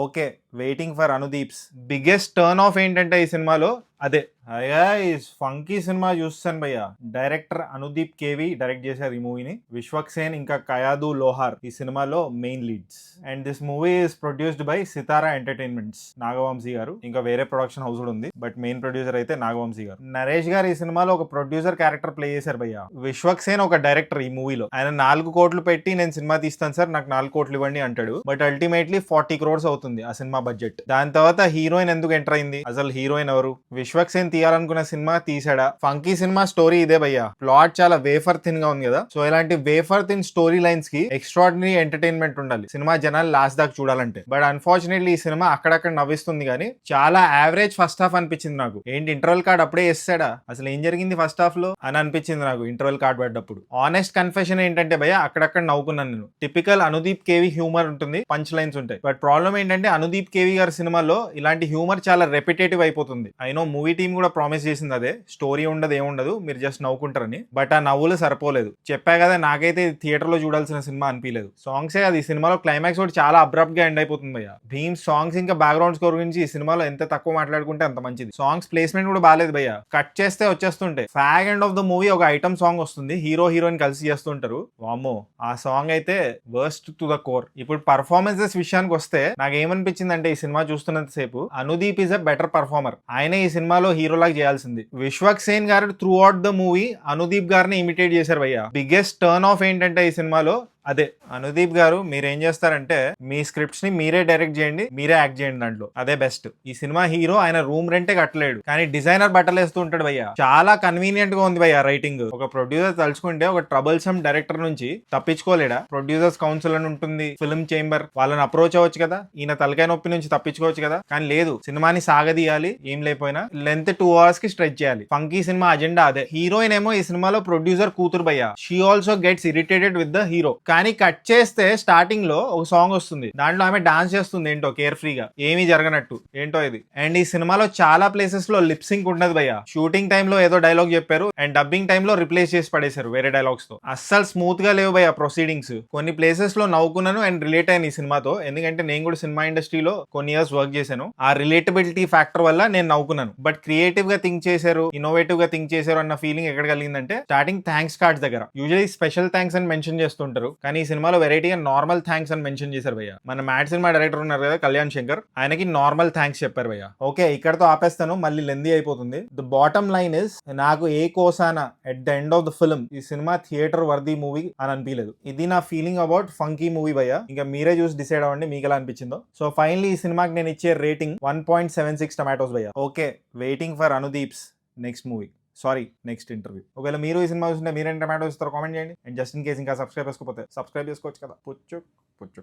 Okay, waiting for Anudeep's biggest turn off ఏంటంటే ఈ సినిమాలో అదే అయ్యా ఈ ఫంకీ సినిమా చూస్తాను భయ్య. డైరెక్టర్ అనుదీప్ కేవి డైరెక్ట్ చేశారు ఈ మూవీని. విశ్వక్ సేన్ ఇంకా కయాదు లోహార్ ఈ సినిమాలో main leads. And this movie is produced by Sithara entertainments, Nagavamsi గారు. ఇంకా వేరే ప్రొడక్షన్ హౌస్ కూడా ఉంది, బట్ మెయిన్ ప్రొడ్యూసర్ అయితే నాగవంశీ గారు. నరేష్ గారు ఈ సినిమాలో ఒక ప్రొడ్యూసర్ క్యారెక్టర్ ప్లే చేశారు భయ్య. విశ్వక్ సేన్ ఒక డైరెక్టర్ ఈ మూవీలో. ఆయన 4 కోట్లు పెట్టి నేను సినిమా తీస్తాను సార్, నాకు 4 కోట్లు ఇవ్వండి అంటాడు. బట్ అల్టిమేట్లీ 40 crores అవుతుంది ఆ సినిమా బడ్జెట్. దాని తర్వాత హీరోయిన్ ఎందుకు ఎంటర్ అయింది, అసలు హీరోయిన్ ఎవరు? విశ్వక్ సేన్ తీయాలనుకున్న సినిమా తీసాడా? ఫంకీ సినిమా స్టోరీ ఇదే భయ్యా. ప్లాట్ చాలా వేఫర్ థిన్ గా ఉంది కదా. సో ఇలాంటి వేఫర్ థిన్ స్టోరీ లైన్స్ కి ఎక్స్ట్రాడినరీ ఎంటర్టైన్మెంట్ ఉండాలి సినిమా జనాలు లాస్ట్ దాకా చూడాలంటే. బట్ అన్ఫార్చునేట్లీ ఈ సినిమా అక్కడక్కడ నవ్విస్తుంది కానీ చాలా యావరేజ్ ఫస్ట్ హాఫ్ అనిపించింది నాకు. ఏంటి ఇంటర్వెల్ కార్డ్ అప్పుడే వేస్తాడా, అసలు ఏం జరిగింది ఫస్ట్ హాఫ్ లో అని అనిపించింది నాకు ఇంటర్వెల్ కార్డ్ పడ్డప్పుడు. ఆనెస్ట్ కన్ఫెషన్ ఏంటంటే భయ్యా, అక్కడక్కడ నవ్వుకున్నాను నేను. టిపికల్ అనుదీప్ కేవి హ్యూమర్ ఉంటుంది, పంచ్ లైన్స్ ఉంటాయి. బట్ ప్రాబ్లం ఏంటంటే అనుదీప్ కేవి గారి సినిమాలో ఇలాంటి హ్యూమర్ చాలా రెపిటేటివ్ అయిపోతుంది. అయినో మూవీ టీమ్ కూడా ప్రామిస్ చేసింది అదే, స్టోరీ ఉండదు ఏముండదు, మీరు జస్ట్ నవ్వుకుంటారని. బట్ ఆ నవ్వులు సరిపోలేదు. చెప్పా కదా, నాకైతే థియేటర్ లో చూడాల్సిన సినిమా అనిపించలేదు. సాంగ్సే అది ఈ సినిమాలో క్లైమాక్స్ కూడా చాలా అబ్రప్ట్ గా ఎండ్ అయిపోతుంది భయ్య. భీమ్ సాంగ్స్ ఇంకా బ్యాక్గ్రౌండ్ స్కోర్ గురించి ఈ సినిమాలో ఎంత తక్కువ మాట్లాడుకుంటే అంత మంచిది. సాంగ్స్ ప్లేస్మెంట్ కూడా బాగాలేదు భయ్య. కట్ చేస్తే వచ్చేస్తుంటే fag end of the movie ఒక ఐటమ్ సాంగ్ వస్తుంది, హీరో హీరోయిన్ కలిసి చేస్తుంటారు. వామ్మో, ఆ సాంగ్ అయితే వర్స్ట్ టు ద కోర్. ఇప్పుడు పర్ఫార్మెన్సెస్ విషయానికి వస్తే నాకు ఏమనిపించింది అంటే ఈ సినిమా చూస్తున్నంత సేపు Anudeep is a better performer. ఆయనే ఈ సినిమాలో హీరో లాగా చేయాల్సింది. విశ్వక్ సేన్ గారు throughout the movie Anudeep గారిని ఇమిటేట్ చేశారు భయ్య. బిగ్గెస్ట్ టర్న్ ఆఫ్ ఏంటంటే ఈ సినిమాలో అదే, అనుదీప్ గారు మీరేం చేస్తారంటే మీ స్క్రిప్ట్స్ ని మీరే డైరెక్ట్ చేయండి, మీరే యాక్ట్ చేయండి దాంట్లో, అదే బెస్ట్. ఈ సినిమా హీరో ఆయన రూమ్ రెంటే కట్టలేడు, కానీ డిజైనర్ బట్టలు వేస్తూ ఉంటాడు భయ్య. చాలా కన్వీనియంట్ గా ఉంది భయ్య రైటింగ్. ఒక ప్రొడ్యూసర్ తలుచుకుంటే ఒక ట్రబుల్సమ్ డైరెక్టర్ నుంచి తప్పించుకోలేడా? ప్రొడ్యూసర్స్ కౌన్సిల్ అని ఉంటుంది, ఫిల్మ్ చేంబర్, వాళ్ళని అప్రోచ్ అవ్వచ్చు కదా, ఈయన తలకాయ నొప్పి నుంచి తప్పించుకోవచ్చు కదా. కానీ లేదు, సినిమాని సాగదీయాలి, ఏం లేకపోయినా లెంత్ 2 hours కి స్ట్రెచ్ చేయాలి. ఫంకీ సినిమా అజెండా అదే. హీరోయిన్ ఏమో ఈ సినిమాలో ప్రొడ్యూసర్ కూతురు భయ్య. She also gets irritated with the hero. కానీ కట్ చేస్తే స్టార్టింగ్ లో ఒక సాంగ్ వస్తుంది, దాంట్లో ఆమె డాన్స్ చేస్తుంది ఏంటో కేర్ ఫ్రీగా, ఏమీ జరగనట్టు. ఏంటో ఇది. అండ్ ఈ సినిమాలో చాలా ప్లేసెస్ లో లిప్ సింక్ ఉండదు భయ్య. షూటింగ్ టైమ్ లో ఏదో డైలాగ్ చెప్పారు అండ్ డబ్బింగ్ టైమ్ లో రిప్లేస్ చేసి పడేశారు వేరే డైలాగ్స్ తో. అస్సలు స్మూత్ గా లేవు భయ్య ప్రొసీడింగ్స్. కొన్ని ప్లేసెస్ లో నవ్వుకున్నాను అండ్ రిలేట్ అయ్యాను ఈ సినిమాతో, ఎందుకంటే నేను కూడా సినిమా ఇండస్ట్రీలో కొన్ని ఇయర్స్ వర్క్ చేశాను. ఆ రిలేటబిలిటీ ఫ్యాక్టర్ వల్ల నేను నవ్వుకున్నాను. బట్ క్రియేటివ్ గా థింక్ చేశారు, ఇన్నోవేటివ్ గా థింక్ చేశారు అన్న ఫీలింగ్ ఎక్కడ కలిగిందంటే స్టార్టింగ్ థ్యాంక్స్ కార్డ్స్ దగ్గర. యూజువల్లీ స్పెషల్ థ్యాంక్స్ అని మెన్షన్ చేస్తుంటారు, కానీ ఈ సినిమాలో వెరైటీగా నార్మల్ థ్యాంక్స్ అని మెన్షన్ చేశారు భయ్య. మన మ్యాడ్ సినిమా డైరెక్టర్ ఉన్నారు కదా కళ్యాణ్ శంకర్, ఆయనకి నార్మల్ థ్యాంక్స్ చెప్పారు భయ్య. ఓకే, ఇక్కడతో ఆపేస్తాను, మళ్ళీ లెందీ అయిపోతుంది. ద బాటమ్ లైన్ ఇస్, నాకు ఏ కోసానా at the end of the film ఈ సినిమా థియేటర్ వర్దీ మూవీ అని అనిపించలేదు. ఇది నా ఫీలింగ్ అబౌట్ ఫంకీ మూవీ భయ్య. ఇంకా మీరే చూసి డిసైడ్ అవ్వండి మీకు ఎలా అనిపించిందో. సో ఫైనలీ ఈ సినిమాకి నేను ఇచ్చే రేటింగ్ 1.76 టమాటోస్ భయ్య. Okay, waiting for Anudeep's next movie, sorry next interview. ఒకవేళ మీరు ఈ సినిమా చూస్తుంటే మీరేం టమాటో ఇస్తారో కామెంట్ చేయండి. అండ్ జస్ట్ ఇన్ కేస్ ఇంకా సబ్స్క్రైబ్ చేసుకోకపోతే సబ్స్క్రైబ్ చేసుకోవచ్చు కదా. పుచ్చు పుచ్చు.